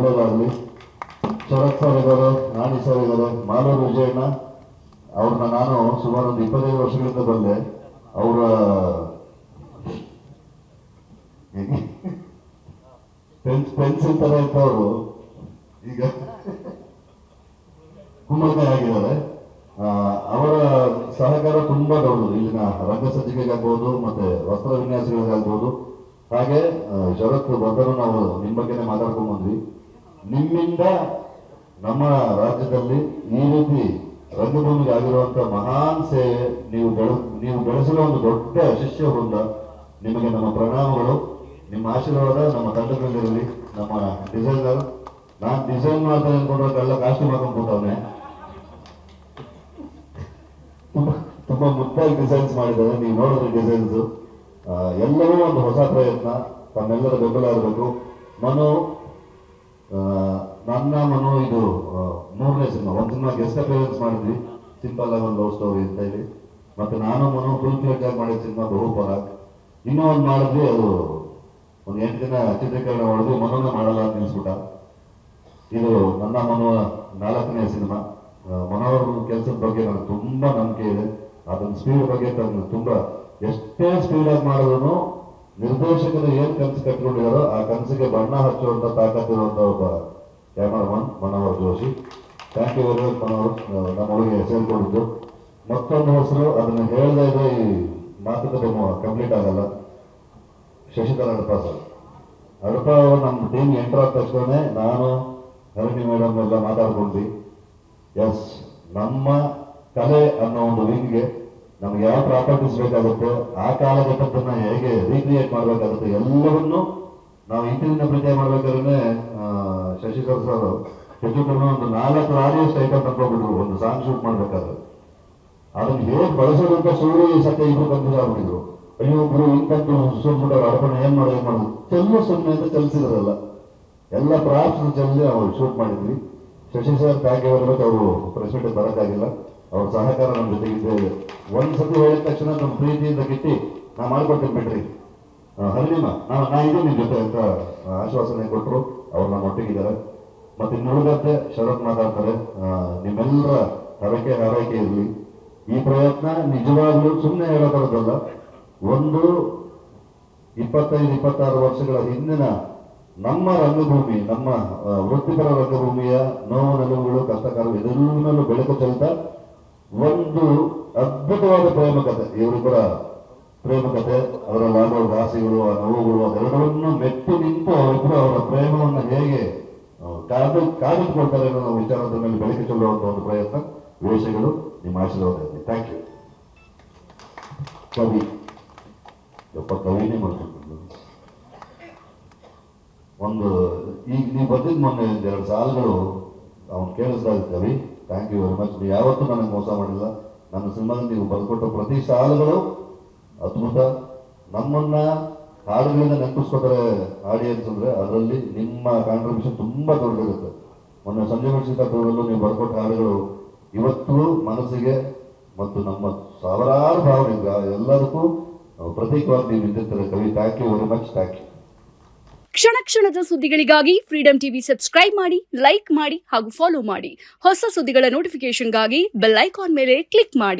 ಒಳ್ಳೆಯದಾಗಲಿ. ಶರತ್ ಸರ್ ಇದ್ದಾರೆ, ನಾನಿ ಸರ್ ಇದ್ದಾರೆ, ಮಾಲೂರು ವಿಜಯಣ್ಣ ಅವ್ರನ್ನ ನಾನು ಸುಮಾರು ಒಂದು 25 ವರ್ಷಗಳಿಂದ ಬಂದೆ. ಅವರ ಪೆನ್ಸಿಲ್ ತರ ಇದ್ದವರು ಈಗ ಕುಂಬಳಕಾಯಿಯಾಗಿದ್ದಾರೆ. ಅವರ ಸಹಕಾರ ತುಂಬಾ ದೊಡ್ಡದು ಇಲ್ಲಿನ ರಂಗಸಜ್ಜಿಗೆಗಾಗ್ಬೋದು ಮತ್ತೆ ವಸ್ತ್ರ ವಿನ್ಯಾಸಗಳಿಗಾಗ್ಬೋದು. ಹಾಗೆ ಶರತ್ ಬಂದರು ನಾವು ನಿಮ್ಮ ಬಗ್ಗೆನೇ ಮಾತಾಡ್ಕೊಂಡ್ ಬಂದ್ವಿ. ನಿಮ್ಮಿಂದ ನಮ್ಮ ರಾಜ್ಯದಲ್ಲಿ ಈ ರೀತಿ ರಂಗಭೂಮಿಗೆ ಆಗಿರುವಂತ ಮಹಾನ್ ಸೇವೆ ನೀವು ಬೆಳೆಸಿರೋ ಒಂದು ದೊಡ್ಡ ಶಿಷ್ಯ ವೃಂದ. ನಿಮಗೆ ನಮ್ಮ ಪ್ರಣಾಮಗಳು. ನಿಮ್ಮ ಆಶೀರ್ವಾದ ನಮ್ಮ ತಂಡದಲ್ಲಿರಲಿ. ನಮ್ಮ ಡಿಸೈನರ್, ನಾನು ಡಿಸೈನ್ ಮಾಡ್ತಾ ಅನ್ಕೊಂಡ್ರೆ ಎಲ್ಲ ಕಾಸ್ಟ್ಯೂಮ್ ಹಾಕೊಂಡ್ಬಿಟ್ಟವನೆ. ತುಂಬಾ ಮುದ್ದಾಗಿ ಡಿಸೈನ್ಸ್ ಮಾಡಿದ್ದಾರೆ. ನೀವು ನೋಡಿದ್ರೆ ಡಿಸೈನ್ಸ್ ಎಲ್ಲವೂ ಒಂದು ಹೊಸ ಪ್ರಯತ್ನ. ತಮ್ಮೆಲ್ಲರ ಬೆಂಬಲ ಇರಬೇಕು. ಮನು ಇದು 3ನೇ ಸಿನಿಮಾ. ಒಂದು ಸಿನಿಮಾ ಗೆಸ್ಟ್ ಅಪಿಯರೆನ್ಸ್ ಮಾಡಿದ್ವಿ, ಸಿಂಪಲ್ ಆಗಿ ಒಂದು ಲವ್ ಸ್ಟೋರಿ ಅಂತ ಹೇಳಿ. ಮತ್ತೆ ನಾನು ಮನು ಫುಲ್ ಫ್ಲೆಜ್ ಆಗಿ ಮಾಡಿದ ಸಿನಿಮಾ ಬಹುಪರಾಗ್. ಇನ್ನೂ ಒಂದು ಮಾಡಿದ್ವಿ, ಅದು ಒಂದು 8 ದಿನ ಚಿತ್ರೀಕರಣ ಮಾಡಿದ್ವಿ. ಮನುನ ಮಾಡಲ್ಲ ಅಂತ ನಿಲ್ಸ್ಬಿಟ್ಟ. ಇದು ನನ್ನ ಮನು 4ನೇ ಸಿನಿಮಾ. ಮನೋಹರ್ ಕೆಲಸದ ಬಗ್ಗೆ ನನಗೆ ತುಂಬಾ ನಂಬಿಕೆ ಇದೆ. ಅದನ್ನ ಸ್ಪೀಡ್ ಬಗ್ಗೆ ತುಂಬಾ ಎಷ್ಟೇ ಸ್ಪೀಡ್ ಆಗಿ ಮಾಡಿದ್ರು ನಿರ್ದೇಶಕರು ಏನ್ ಕನಸು ಕಟ್ಕೊಂಡಿದಾರೋ ಆ ಕನಸಿಗೆ ಬಣ್ಣ ಹಚ್ಚುವಂತ ತಾಕತ್ತಿರುವಂತ ಒಬ್ಬ cameraman Manohar Joshi. Thank you very much Manohar, ನಮ್ಮೊಳಗೆ ಸೇರ್ಕೊಂಡಿದ್ದು. ಮತ್ತೊಂದು ಹೆಸರು, ಅದನ್ನ ಹೇಳದೇ ಇದ್ರೆ ಈ ಮಾತುಕತೆ ಕಂಪ್ಲೀಟ್ ಆಗಲ್ಲ. ಶಶಿಧರ್ ಅಡಪ ಸರ್. ಅಡಪ ಅವರು ನಮ್ಮ ಟೀಮ್ ಎಂಟರ್ ಆದ ತಕ್ಷಣ ನಾನು ಹರಿಣಿ ಮೇಡಮ್ ಎಲ್ಲ ಮಾತಾಡ್ಕೊಂಡ್ವಿ. ಎಸ್, ನಮ್ಮ ಕಲೆ ಅನ್ನೋ ಒಂದು ವಿಂಗ್ಗೆ ನಮ್ಗೆ ಯಾವ ಪ್ರಾಪರ್ಟೀಸ್ ಬೇಕಾಗುತ್ತೆ, ಆ ಕಾಲಘಟ್ಟದನ್ನ ಹೇಗೆ ರೀಕ್ರಿಯೇಟ್ ಮಾಡ್ಬೇಕಾಗುತ್ತೆ, ಎಲ್ಲವನ್ನೂ ನಾವು ಇಂಟಿನ ಪ್ರೀತಿ ಮಾಡ್ಬೇಕಾದ್ರೆ ಶಶಿಧರ್ ಸರ್ ಹೆಚ್ಚು ಕಡಿಮೆ ಒಂದು 4 ಆಡಿಯೋ ಐಟಮ್ ತಂದ್ಕೊಬಿಟ್ರು ಒಂದು ಸಾಂಗ್ ಶೂಟ್ ಮಾಡ್ಬೇಕಾದ್ರೆ. ಅದನ್ನ ಹೇಗೆ ಬಳಸೋದು ಅಂತ ಸೂರ್ಯ ಸತ್ಯ ಇಬ್ರು ಕನ್ಫ್ಯೂಸ್ ಆಗ್ಬಿಟ್ಟಿದ್ರು. ಅಯ್ಯೋ ಗುರು ಇಂತಂದು ಸುಟ್ಬಿಟ್ಟವ್ರು, ಅಡಪಣ ಏನ್ ಮಾಡೋದು ಸುಮ್ಮನೆ ಅಂತ ಚಲಿಸಿದ್ರಲ್ಲ, ಎಲ್ಲ ಪ್ರಾಪ್ಸ್ ಚೆಲ್ಲಿ ಅವ್ರು ಶೂಟ್ ಮಾಡಿದ್ವಿ. Shashi sir thank you very much. ಅವರು ಪ್ರೆಸಿಡೆಂಟ್ ಬರೋಕ್ಕಾಗಿಲ್ಲ, ಅವ್ರ ಸಹಕಾರ ನಮ್ಮ ಜೊತೆಗಿದ್ದೇ. ಒಂದ್ಸತಿ ಹೇಳಿದ ತಕ್ಷಣ ನಮ್ಮ ಪ್ರೀತಿಯಿಂದ ಗಿಟ್ಟಿ ನಾ ಮಾಡ್ಕೊಡ್ತೀನಿ ಬಿಡ್ರಿ ಹರಿಣಿಮ, ನಾ ಇದು ನಿಮ್ ಜೊತೆ ಅಂತ ಆಶ್ವಾಸನೆ ಕೊಟ್ಟರು. ಅವ್ರು ನಮ್ಮ ಒಟ್ಟಿಗಿದ್ದಾರೆ. ಮತ್ತೆ ಇನ್ನುಳಿದಂತೆ ಶರತ್ ಮಾತಾಡ್ತಾರೆ. ನಿಮ್ಮೆಲ್ಲರ ಹಾರೈಕೆ ಇರಲಿ. ಈ ಪ್ರಯತ್ನ ನಿಜವಾಗ್ಲೂ ಸುಮ್ಮನೆ ಹೇಳೋದಲ್ಲ. ಒಂದು 25-26 ವರ್ಷಗಳ ಹಿಂದಿನ ನಮ್ಮ ರಂಗಭೂಮಿ, ನಮ್ಮ ವೃತ್ತಿಪರ ರಂಗಭೂಮಿಯ ನೋವು ನೆಲವುಗಳು, ಕಷ್ಟಕಾಲ ಇದೆಲ್ಲನಲ್ಲೂ ಬೆಳಕು ಚೆಲ್ತಾ ಒಂದು ಅದ್ಭುತವಾದ ಪ್ರೇಮ ಕಥೆ. ಇವರು ಕೂಡ ಪ್ರೇಮ ಕಥೆ, ಅವರಲ್ಲಿ ಆಗುವ ಘಾಸಿಗಳು, ಆ ನೋವುಗಳು, ಅದೆರಡನ್ನು ಮೆಟ್ಟು ನಿಂತು ಅವರಿಬ್ಬರು ಅವರ ಪ್ರೇಮವನ್ನು ಹೇಗೆ ಕಾದಿಟ್ಕೊಳ್ತಾರೆ ಅನ್ನೋ ವಿಚಾರದ ಮೇಲೆ ಬೆಳಕು ಚೆಲ್ಲುವಂತ ಒಂದು ಪ್ರಯತ್ನ. ವೇಷಗಳು ನಿಮ್ಮ ಆಶೀರ್ವಾದ ಇರಲಿ. Thank you. ಕವಿನೇ ಮಾಡ್ಕೊಂಡು ಒಂದು ಈಗ ನೀವು ಬಂದಿದ್ದು ಮೊನ್ನೆ 2 ಸಾಲುಗಳು ಅವ್ನು ಕೇಳಿಸ್ತಾ ಇದ್ದ ಕವಿ. Thank you very much. ನೀವು ಯಾವತ್ತೂ ನನಗೆ ಮೋಸ ಮಾಡಿಲ್ಲ. ನನ್ನ ಸಿನಿಮಾದಲ್ಲಿ ನೀವು ಬರ್ಕೊಟ್ಟ ಪ್ರತಿ ಸಾಲುಗಳು ಅದ್ಭುತ. ನಮ್ಮನ್ನ ಹಾಡುಗಳಿಂದ ನೆನಪಿಸ್ಕೊತಾರೆ ಆಡಿಯನ್ಸ್ ಅಂದ್ರೆ, ಅದರಲ್ಲಿ ನಿಮ್ಮ ಕಾಂಟ್ರಿಬ್ಯೂಷನ್ ತುಂಬಾ ದೊಡ್ಡದಿರುತ್ತೆ. ಮೊನ್ನೆ ಸಂಜೆ ಮೆಣಸಿನಕಾಯಲ್ಲೂ ನೀವು ಬರ್ಕೊಟ್ಟ ಹಾಡುಗಳು ಇವತ್ತು ಮನಸ್ಸಿಗೆ ಮತ್ತು ನಮ್ಮ ಸಾವಿರಾರು ಭಾವನೆಗ ಎಲ್ಲದಕ್ಕೂ ಪ್ರತೀಕವಾಗಿ ನೀವು ನಿಂತಿರ್ತಾರೆ ಕವಿ. Thank you very much. Thank you. ಕ್ಷಣ ಕ್ಷಣದ ಸುದ್ದಿಗಳಿಗಾಗಿ ಫ್ರೀಡಂ ಟಿವಿ ಸಬ್ಸ್ಕ್ರೈಬ್ ಮಾಡಿ, ಲೈಕ್ ಮಾಡಿ ಹಾಗೂ ಫಾಲೋ ಮಾಡಿ. ಹೊಸ ಸುದ್ದಿಗಳ ನೋಟಿಫಿಕೇಶನ್ಗಾಗಿ ಬೆಲ್ ಐಕಾನ್ ಮೇಲೆ ಕ್ಲಿಕ್ ಮಾಡಿ.